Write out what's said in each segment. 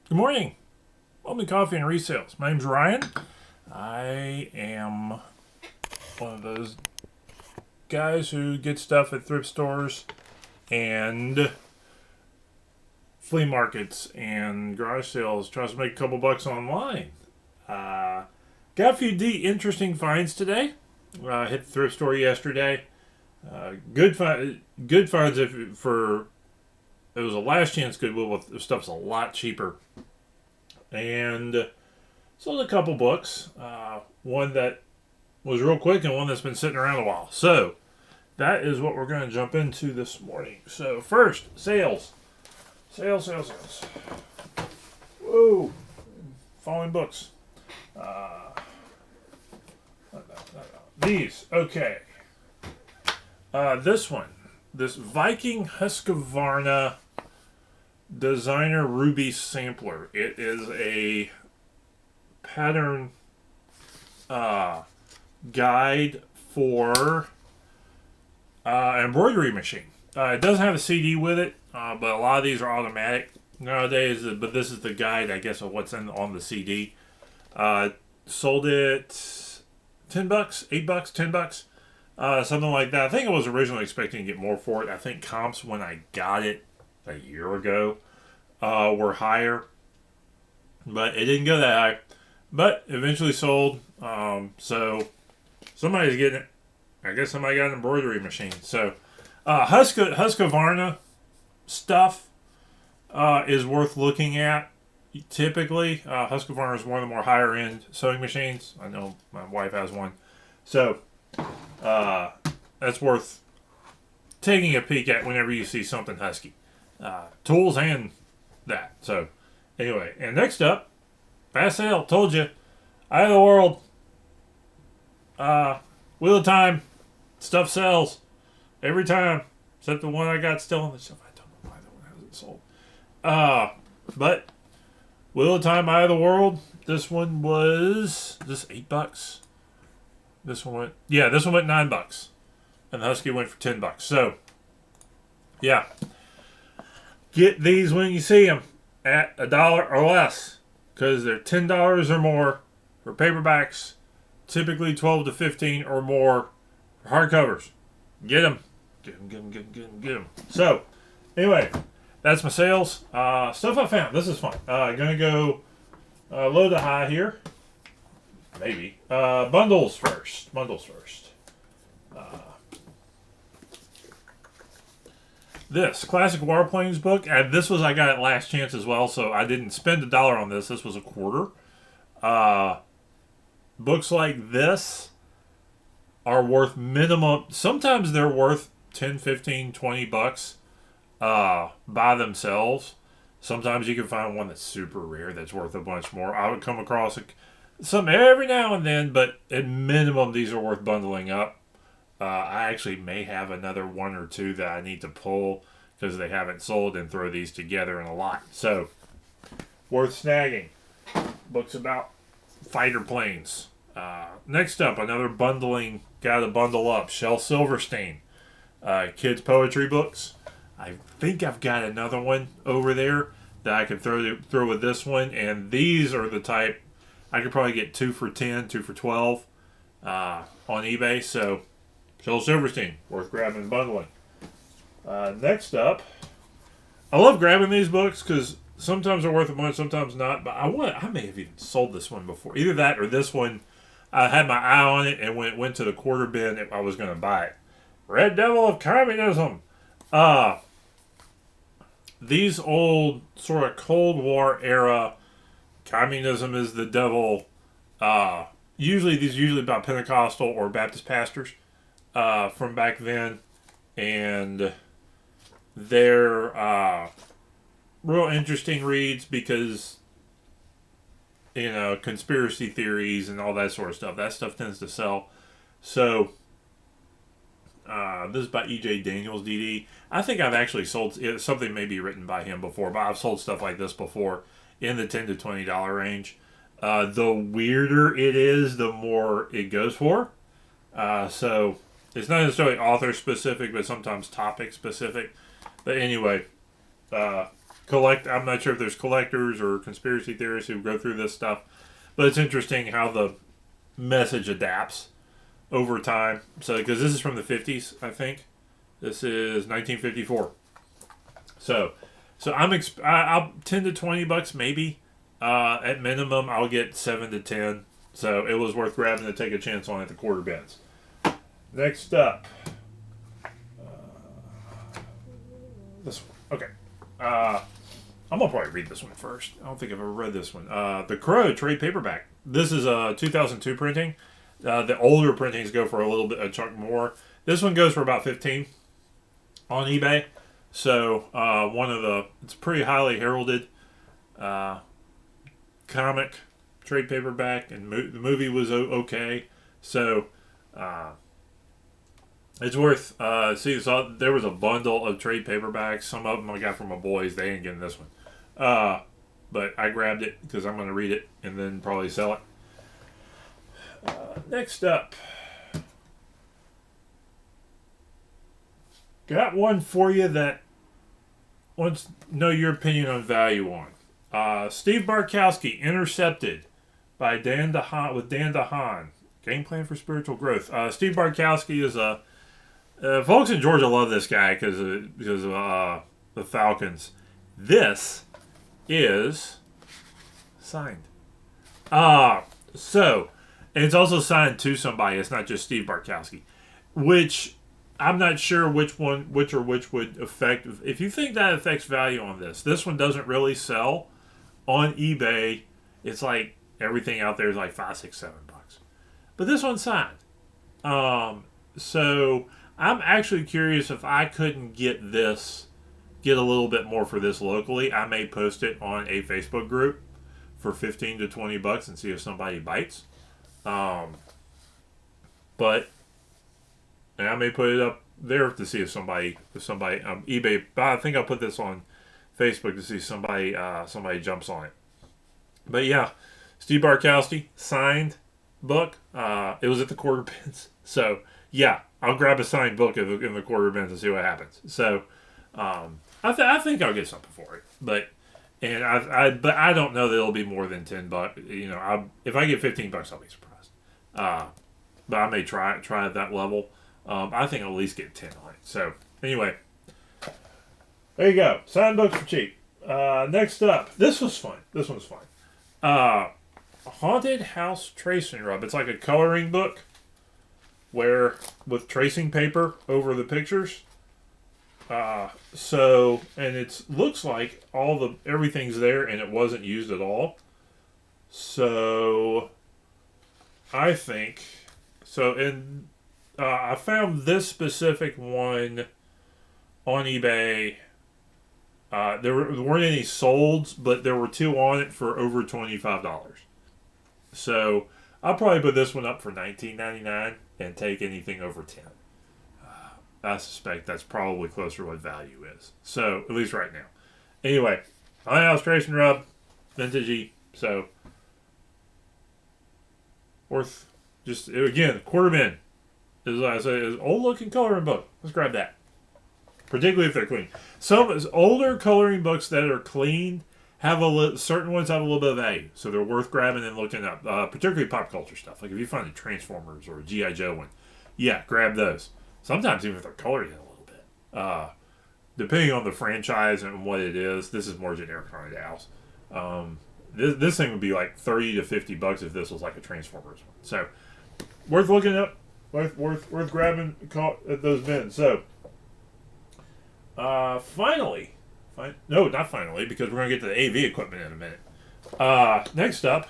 Good morning. Welcome to Coffee and Resales. My name's Ryan. I am one of those guys who get stuff at thrift stores and flea markets and garage sales. Tries to make a couple bucks online. Got a few interesting finds today. Hit the thrift store yesterday. Good finds for it was a last chance Goodwill with stuff's a lot cheaper. And sold a couple books. One that was real quick and one that's been sitting around a while. So that is what we're going to jump into this morning. So first, sales. Sales. Whoa. Falling books. These. Okay. This one. This Vikinghus Designer Ruby Sampler. It is a pattern guide for embroidery machine. It doesn't have a CD with it, but a lot of these are automatic nowadays. But this is the guide, I guess, of what's on the CD. Sold it $10, $8, $10, something like that. I think I was originally expecting to get more for it. I think comps when I got it a year ago were higher, but it didn't go that high. But eventually sold. So somebody's getting it. I guess somebody got an embroidery machine. So Husqvarna stuff is worth looking at. Typically, Husqvarna is one of the more higher end sewing machines. I know my wife has one, so that's worth taking a peek at whenever you see something Husky. Tools and that. So anyway, and next up, fast sale. Told you, eye of the world. Wheel of time. Stuff sells every time, except the one I got still on the shelf. I don't know why that one hasn't sold. But Wheel of Time, Eye of the World. This one was this $8. This one went $9, and the Husky went for $10. So yeah, get these when you see them at $1 or less, because they're $10 or more for paperbacks. Typically 12 to 15 or more for hardcovers. Get them. Get them. So, anyway, that's my sales. Stuff I found. This is fun. Gonna go low to high here. Maybe. Bundles first. This classic Warplanes book. And this was I got at last chance as well, so I didn't spend $1 on this. This was a quarter. Books like this are worth minimum. Sometimes they're worth 10, 15, 20 bucks by themselves. Sometimes you can find one that's super rare that's worth a bunch more. I would come across some every now and then, but at minimum these are worth bundling up. I actually may have another one or two that I need to pull because they haven't sold and throw these together in a lot. So, worth snagging. Books about fighter planes. Next up, another bundling, got to bundle up. Shel Silverstein, kids poetry books. I think I've got another one over there that I could throw with this one, and these are the type I could probably get 2 for 10, 2 for 12 on eBay. So Shel Silverstein, worth grabbing and bundling. Next up, I love grabbing these books because sometimes they're worth a bunch, sometimes not. But I may have even sold this one before. Either that or this one. I had my eye on it and went to the quarter bin if I was going to buy it. Red Devil of Communism. These old sort of Cold War era, communism is the devil. Usually about Pentecostal or Baptist pastors from back then, and they're real interesting reads because conspiracy theories and all that sort of stuff. That stuff tends to sell. So, this is by E.J. Daniels, D.D. I think I've actually sold something maybe written by him before, but I've sold stuff like this before in the $10 to $20 range. The weirder it is, the more it goes for. So, it's not necessarily author specific, but sometimes topic specific. But anyway, I'm not sure if there's collectors or conspiracy theorists who go through this stuff, but it's interesting how the message adapts over time. So, because this is from the 50s, I think. This is 1954. So I'll 10 to 20 bucks maybe. At minimum, I'll get 7 to 10. So it was worth grabbing to take a chance on at the quarter bins. Next up, this one. Okay. I'm gonna probably read this one first. I don't think I've ever read this one. The Crow trade paperback. This is a 2002 printing. The older printings go for a chunk more. This one goes for about 15 on eBay. So it's pretty highly heralded comic trade paperback, and the movie was okay. So it's worth so there was a bundle of trade paperbacks. Some of them I got from my boys. They ain't getting this one, but I grabbed it because I'm going to read it and then probably sell it. Next up, got one for you that wants to know your opinion on value on. Steve Barkowski, Intercepted by Dan DeHaan. Game Plan for Spiritual Growth. Steve Barkowski is folks in Georgia love this guy because of the Falcons. This is signed. And it's also signed to somebody. It's not just Steve Barkowski, which I'm not sure which would affect. If you think that affects value on this one doesn't really sell on eBay. It's like everything out there is like $5, $6, $7. But this one's signed. So I'm actually curious if I couldn't get a little bit more for this locally. I may post it on a Facebook group for 15 to 20 bucks and see if somebody bites. And I may put it up there to see if somebody eBay. But I think I'll put this on Facebook to see if somebody jumps on it. But yeah, Steve Barkowski signed book. It was at the quarter bins. So yeah, I'll grab a signed book in the quarter bins and see what happens. So I think I'll get something for it. But I don't know that it'll be more than $10. If I get $15, I'll be surprised. But I may try at that level. I think I'll at least get 10 on it. So anyway, there you go. Signed books for cheap. Next up, this was fun. This one's fun. Haunted House Tracing Rub. It's like a coloring book with tracing paper over the pictures. And it looks like everything's there and it wasn't used at all. So I think I found this specific one on eBay. There weren't any solds, but there were 2 on it for over $25. So I'll probably put this one up for $19.99 and take anything over 10. I suspect that's probably closer to what value is. So at least right now. Anyway, House Tracing Rub, vintagey. So worth just again quarter bin. As I say, is old looking coloring book. Let's grab that. Particularly if they're clean. Some older coloring books that are clean certain ones have a little bit of value, so they're worth grabbing and looking up. Particularly pop culture stuff. Like if you find a Transformers or a G.I. Joe one, yeah, grab those. Sometimes even if they're colored in a little bit, depending on the franchise and what it is. This is more generic on the house. This thing would be like $30 to $50 if this was like a Transformers one. So worth looking up. Worth grabbing at those bins. So, not finally, because we're going to get to the AV equipment in a minute. Next up,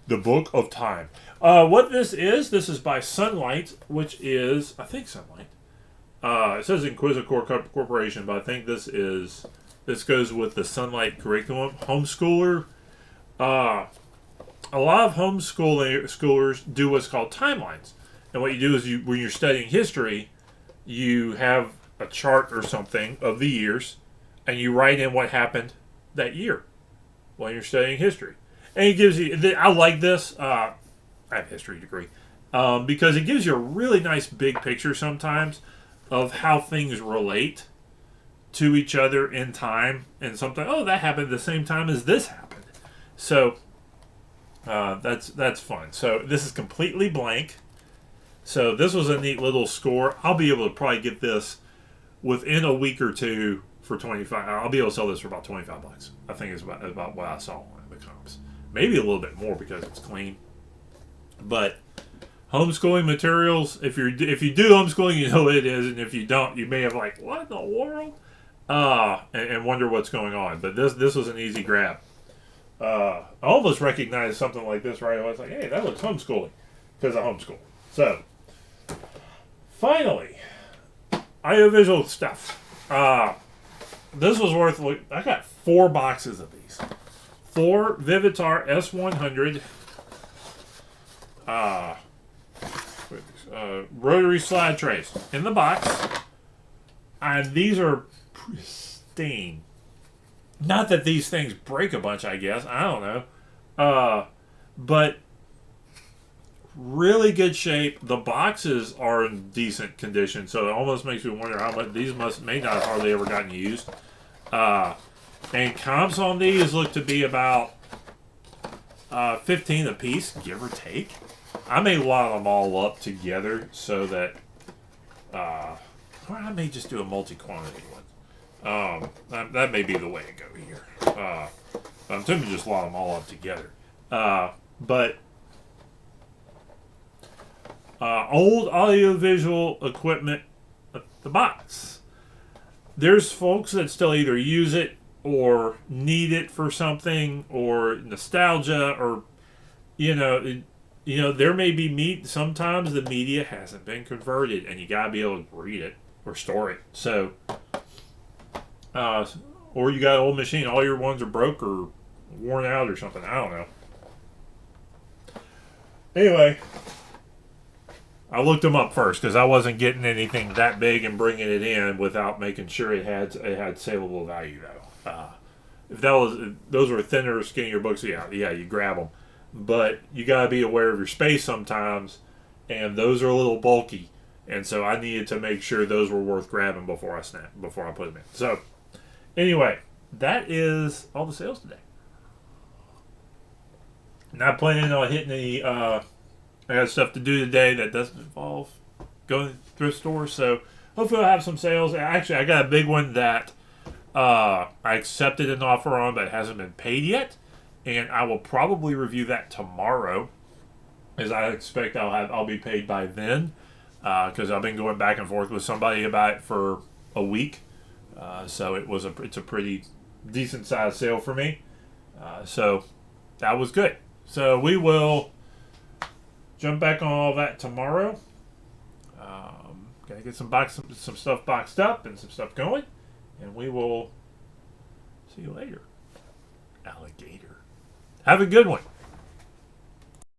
the Book of Time. What this is by Sunlight, which is, I think Sunlight. It says Inquisitor Corporation, but I think this goes with the Sunlight curriculum. Homeschooler. A lot of homeschoolers do what's called timelines. And what you do is when you're studying history, you have a chart or something of the years, and you write in what happened that year while you're studying history. And it gives you, I like this, I have a history degree, because it gives you a really nice big picture sometimes of how things relate to each other in time, and sometimes, oh, that happened at the same time as this happened. So that's fun. So this is completely blank. So this was a neat little score. I'll be able to probably get this within a week or two for 25. I'll be able to sell this for about 25 bucks. I think it's about what I saw on the comps. Maybe a little bit more because it's clean. But homeschooling materials, if you do homeschooling, you know what it is, and if you don't, you may have like, what in the world? And wonder what's going on. But this was an easy grab. I almost recognized something like this right away. I was like, hey, that looks homeschooling because I homeschool. So, finally, audiovisual stuff. This was worth. I got 4 boxes of these. 4 Vivitar S100 rotary slide trays in the box, and these are pristine. Not that these things break a bunch, I guess. I don't know. But really good shape. The boxes are in decent condition, so it almost makes me wonder how much these may not have hardly ever gotten used. And comps on these look to be about 15 a piece, give or take. I may lot them all up together so that or I may just do a multi-quantity one. That may be the way to go here. I'm tempted to just lot them all up together. But old audiovisual equipment, the box. There's folks that still either use it or need it for something, or nostalgia, or there may be sometimes the media hasn't been converted, and you gotta be able to read it or store it. So, or you got an old machine, all your ones are broke or worn out or something. I don't know. Anyway, I looked them up first because I wasn't getting anything that big and bringing it in without making sure it had saleable value though. If those were thinner, skinnier books, yeah, you grab them, but you gotta be aware of your space sometimes, and those are a little bulky, and so I needed to make sure those were worth grabbing before I put them in. So, anyway, that is all the sales today. Not planning on hitting any. I got stuff to do today that doesn't involve going to thrift stores, so hopefully I'll have some sales. Actually, I got a big one that I accepted an offer on, but it hasn't been paid yet, and I will probably review that tomorrow, as I expect I'll be paid by then, because I've been going back and forth with somebody about it for a week, so it's a pretty decent sized sale for me, so that was good. So we will jump back on all that tomorrow. Gotta get some stuff boxed up and some stuff going. And we will see you later. Alligator. Have a good one.